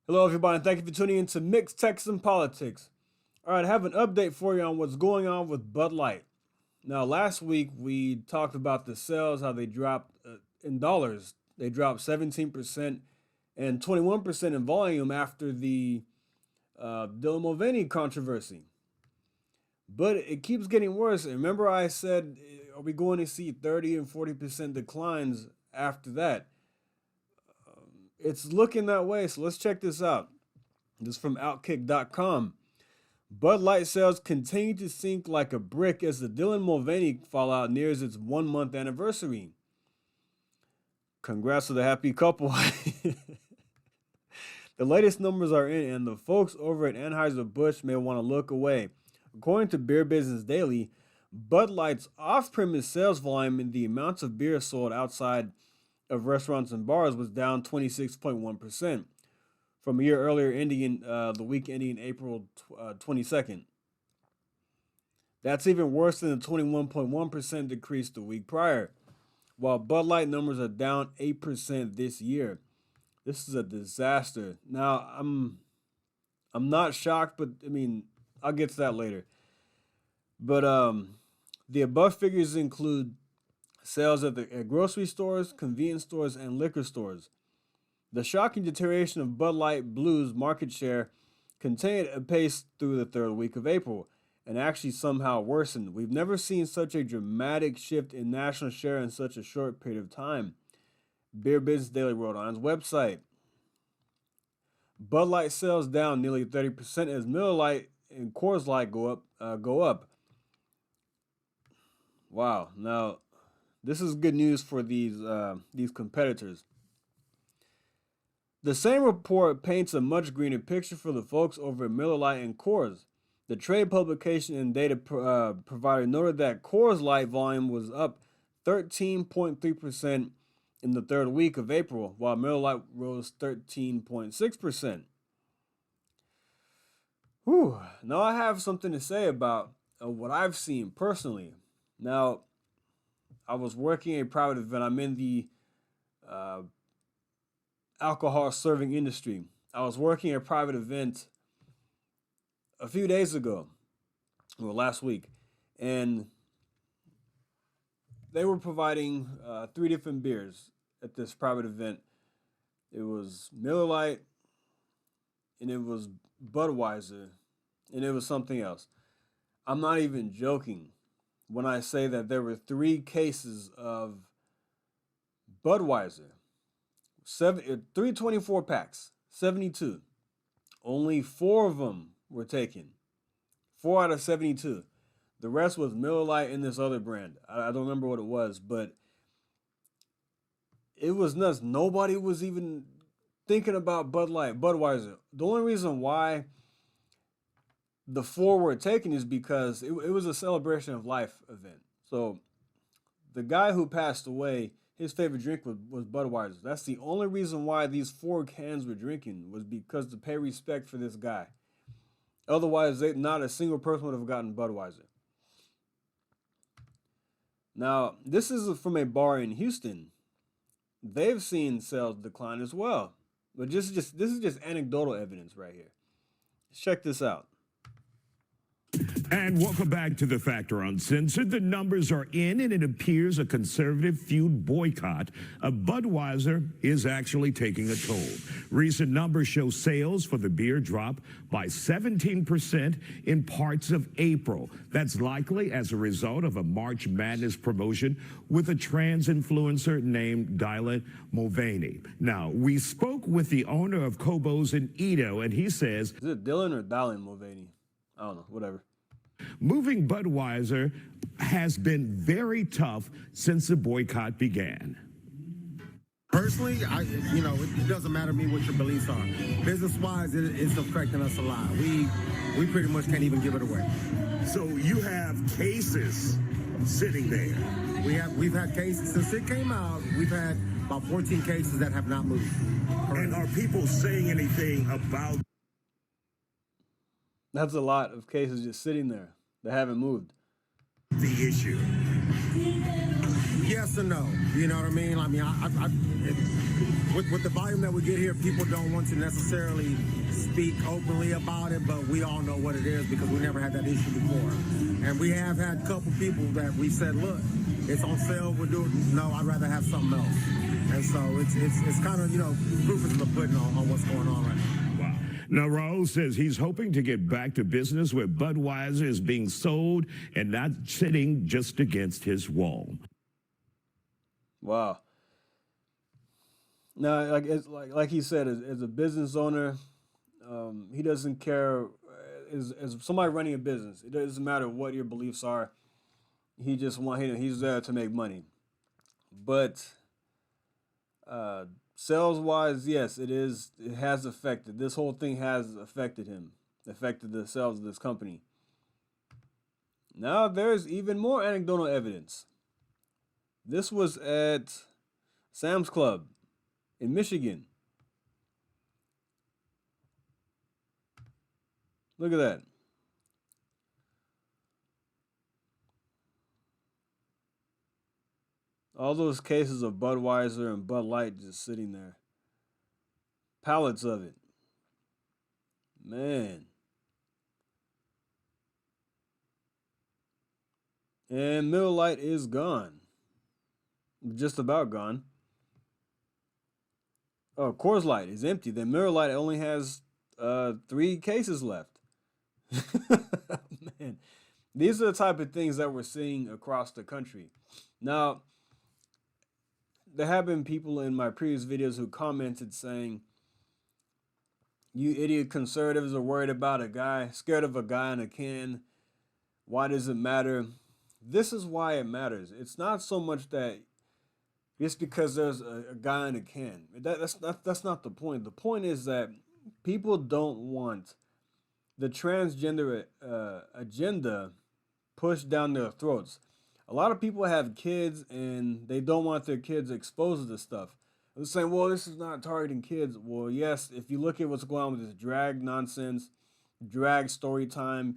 Hello, everybody, and thank you for tuning in to Mixed Texan Politics. All right, I have an update for you on what's going on with Bud Light. Now, last week we talked about the sales, how they dropped in dollars. They dropped 17% and 21% in volume after the Dylan Mulvaney controversy. But it keeps getting worse. Remember, I said, are we going to see 30 and 40% declines after that? It's looking that way, so let's check this out. This is from Outkick.com. Bud Light sales continue to sink like a brick as the Dylan Mulvaney fallout nears its 1 month anniversary. Congrats to the happy couple. The latest numbers are in, and the folks over at Anheuser-Busch may want to look away. According to Beer Business Daily, Bud Light's off-premise sales volume and the amounts of beer sold outside of restaurants and bars was down 26.1% from a year earlier, ending the week ending April 22nd. That's even worse than the 21.1% decrease the week prior, while Bud Light numbers are down 8% this year. This is a disaster. Now, I'm not shocked, but I mean, I'll get to that later. But the above figures include sales at grocery stores, convenience stores, and liquor stores. The shocking deterioration of Bud Light Blue's market share continued apace through the third week of April and actually somehow worsened. We've never seen such a dramatic shift in national share in such a short period of time. Beer Business Daily wrote on its website. Bud Light sales down nearly 30% as Miller Lite and Coors Light go up. Wow. Now, this is good news for these competitors. The same report paints a much greener picture for the folks over at Miller Lite and Coors. The trade publication and data provider noted that Coors Light volume was up 13.3% in the third week of April, while Miller Lite rose 13.6%. Whew. Now I have something to say about what I've seen personally. Now, I was working a private event. I'm in the alcohol serving industry. I was working a private event a few days ago, or last week, and they were providing three different beers at this private event. It was Miller Lite, and it was Budweiser, and it was something else. I'm not even joking when I say that there were 3 cases of Budweiser, 324 packs, 72. Only 4 of them were taken. 4 out of 72. The rest was Miller Lite and this other brand. I don't remember what it was, but it was nuts. Nobody was even thinking about Budweiser. The only reason why the 4 were taken is because it was a celebration of life event. So the guy who passed away, his favorite drink was Budweiser. That's the only reason why these 4 cans were drinking, was because to pay respect for this guy. Otherwise, not a single person would have gotten Budweiser. Now, this is from a bar in Houston. They've seen sales decline as well. But this is just anecdotal evidence right here. Let's check this out. And welcome back to The Factor Uncensored. The numbers are in, and it appears a conservative feud boycott of Budweiser is actually taking a toll. Recent numbers show sales for the beer drop by 17% in parts of April. That's likely as a result of a March Madness promotion with a trans influencer named Dylan Mulvaney. Now, we spoke with the owner of Kobo's in Edo, and he says... Is it Dylan or Dylan Mulvaney? I don't know, whatever. Moving Budweiser has been very tough since the boycott began. Personally, it doesn't matter to me what your beliefs are. Business-wise, it's affecting us a lot. We pretty much can't even give it away. So you have cases sitting there. We've had cases since it came out. We've had about 14 cases that have not moved. And are people saying anything about? That's a lot of cases just sitting there that haven't moved. The issue. Yes and no. You know what I mean? with the volume that we get here, people don't want to necessarily speak openly about it, but we all know what it is because we never had that issue before. And we have had a couple people that we said, look, it's on sale, we're doing, no, I'd rather have something else. And so it's kind of, proof is in the pudding on what's going on right now. Wow. Now, Raul says he's hoping to get back to business where Budweiser is being sold and not sitting just against his wall. Wow. Now, like he said, as a business owner, he doesn't care. As somebody running a business, it doesn't matter what your beliefs are. He just he's there to make money. But sales wise, yes, it has affected. This whole thing has affected him, affected the sales of this company. Now there's even more anecdotal evidence. This was at Sam's Club in Michigan. Look at that. All those cases of Budweiser and Bud Light just sitting there. Pallets of it. Man. And Miller Lite is gone. Just about gone. Oh, Coors Light is empty. Then Miller Lite only has 3 cases left. Man, these are the type of things that we're seeing across the country. Now, there have been people in my previous videos who commented saying, you idiot conservatives are worried about a guy, scared of a guy in a can. Why does it matter? This is why it matters. It's not so much that just because there's a guy in a can. That's not the point. The point is that people don't want the transgender agenda pushed down their throats. A lot of people have kids and they don't want their kids exposed to this stuff. They're saying, well, this is not targeting kids. Well, yes, if you look at what's going on with this drag nonsense, drag story time,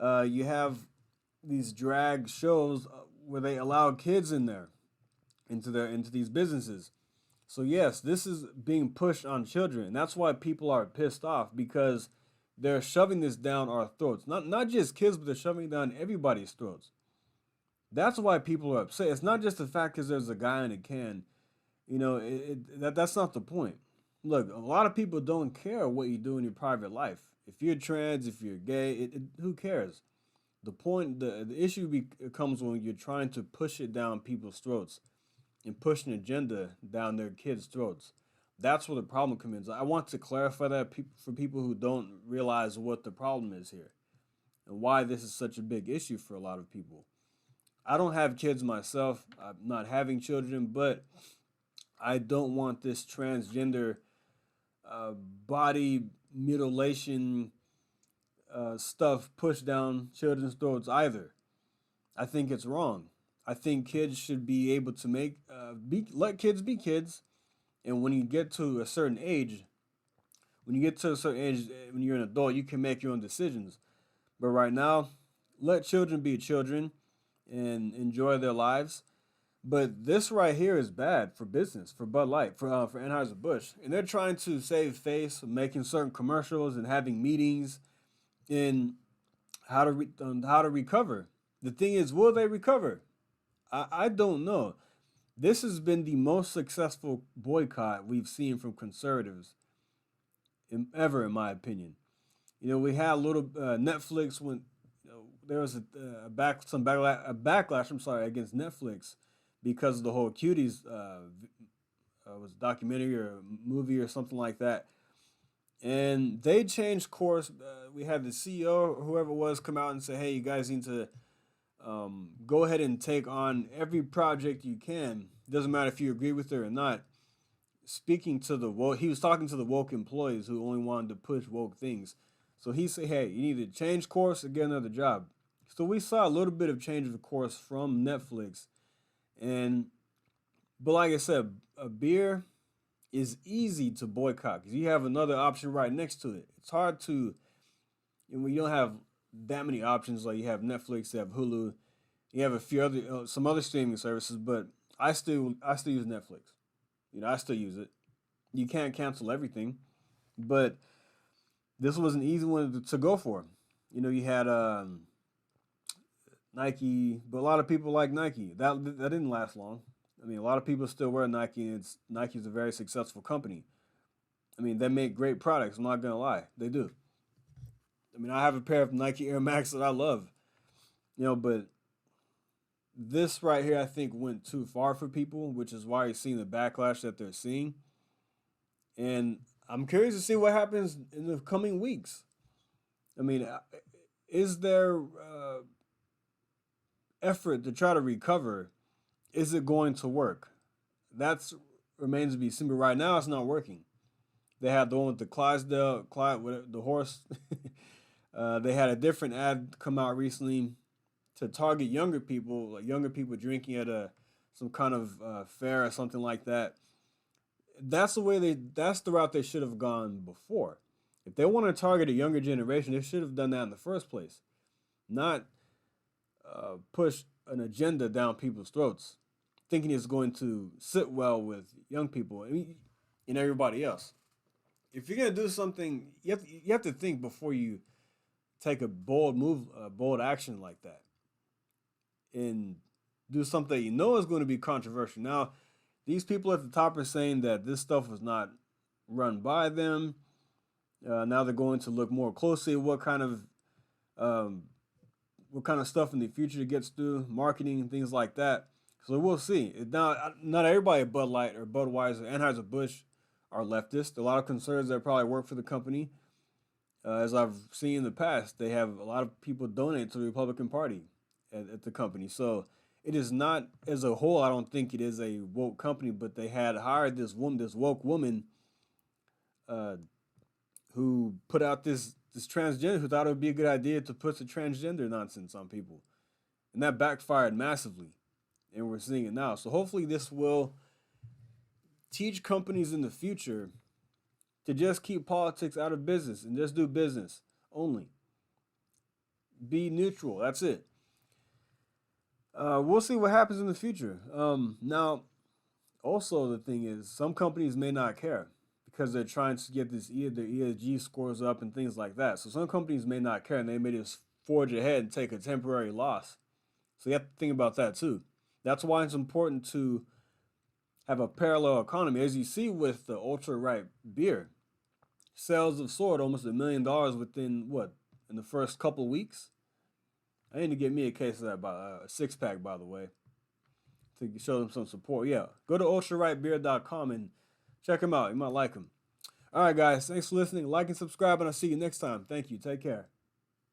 you have these drag shows where they allow kids in there, into these businesses. So yes, this is being pushed on children. And that's why people are pissed off, because they're shoving this down our throats. Not just kids, but they're shoving it down everybody's throats. That's why people are upset. It's not just the fact because there's a guy in a can. That's not the point. Look, a lot of people don't care what you do in your private life. If you're trans, if you're gay, who cares? The issue comes when you're trying to push it down people's throats and push an agenda down their kids' throats. That's where the problem comes in. I want to clarify that for people who don't realize what the problem is here and why this is such a big issue for a lot of people. I don't have kids myself. I'm not having children, but I don't want this transgender body mutilation stuff pushed down children's throats either. I think it's wrong. I think kids should be able to let kids be kids. And when you get to a certain age, when you're an adult, you can make your own decisions. But right now, let children be children and enjoy their lives. But this right here is bad for business, for Bud Light, for Anheuser-Busch. And they're trying to save face, making certain commercials and having meetings in how to recover. The thing is, will they recover? I don't know. This has been the most successful boycott we've seen from conservatives ever, in my opinion. We had a little Netflix when there was a backlash. Against Netflix because of the whole Cuties was a documentary or a movie or something like that, and they changed course. We had the CEO or whoever it was come out and say, "Hey, you guys need to go ahead and take on every project you can. Doesn't matter if you agree with it or not." Speaking to he was talking to the woke employees who only wanted to push woke things. So he said, "Hey, you need to change course or get another job." So we saw a little bit of change of course from Netflix, but like I said, a beer is easy to boycott because you have another option right next to it. It's hard to, you don't have that many options. Like you have Netflix, you have Hulu, you have a few other some other streaming services, but I still use Netflix. I still use it. You can't cancel everything, but this was an easy one to go for. You had Nike, but a lot of people like Nike. That didn't last long. I mean, a lot of people still wear Nike, and Nike's a very successful company. I mean, they make great products. I'm not gonna lie, they do. I mean, I have a pair of Nike Air Max that I love, but this right here, I think, went too far for people, which is why you're seeing the backlash that they're seeing. And I'm curious to see what happens in the coming weeks. I mean, is there effort to try to recover? Is it going to work? That's remains to be seen. But right now, it's not working. They had the one with the Clyde, with the horse. They had a different ad come out recently to target younger people, like younger people drinking at some kind of fair or something like that. That's the route they should have gone before. If they want to target a younger generation, they should have done that in the first place, not push an agenda down people's throats, thinking it's going to sit well with young people and everybody else. If you're gonna do something, you have to think before you take a bold move, bold action like that, and do something that is going to be controversial. Now, these people at the top are saying that this stuff was not run by them. Now they're going to look more closely at what kind of stuff in the future gets through marketing and things like that. So we'll see. Now, not everybody at Bud Light or Budweiser, Anheuser-Busch are leftist. A lot of conservatives that probably work for the company, as I've seen in the past, they have a lot of people donate to the Republican Party at the company. So it is not, as a whole, I don't think it is a woke company, but they had hired this woke woman, who put out this transgender, who thought it would be a good idea to put the transgender nonsense on people. And that backfired massively. And we're seeing it now. So hopefully this will teach companies in the future to just keep politics out of business and just do business only. Be neutral. That's it. We'll see what happens in the future. Now, also the thing is, some companies may not care because they're trying to get their ESG scores up and things like that. So some companies may not care, and they may just forge ahead and take a temporary loss. So you have to think about that too. That's why it's important to have a parallel economy. As you see with the ultra ripe beer, sales have soared almost $1 million within in the first couple of weeks. I need to get me a case of that, a 6-pack, by the way, to show them some support. Yeah, go to ultraripebeer.com and check them out. You might like them. All right, guys, thanks for listening. Like and subscribe, and I'll see you next time. Thank you. Take care.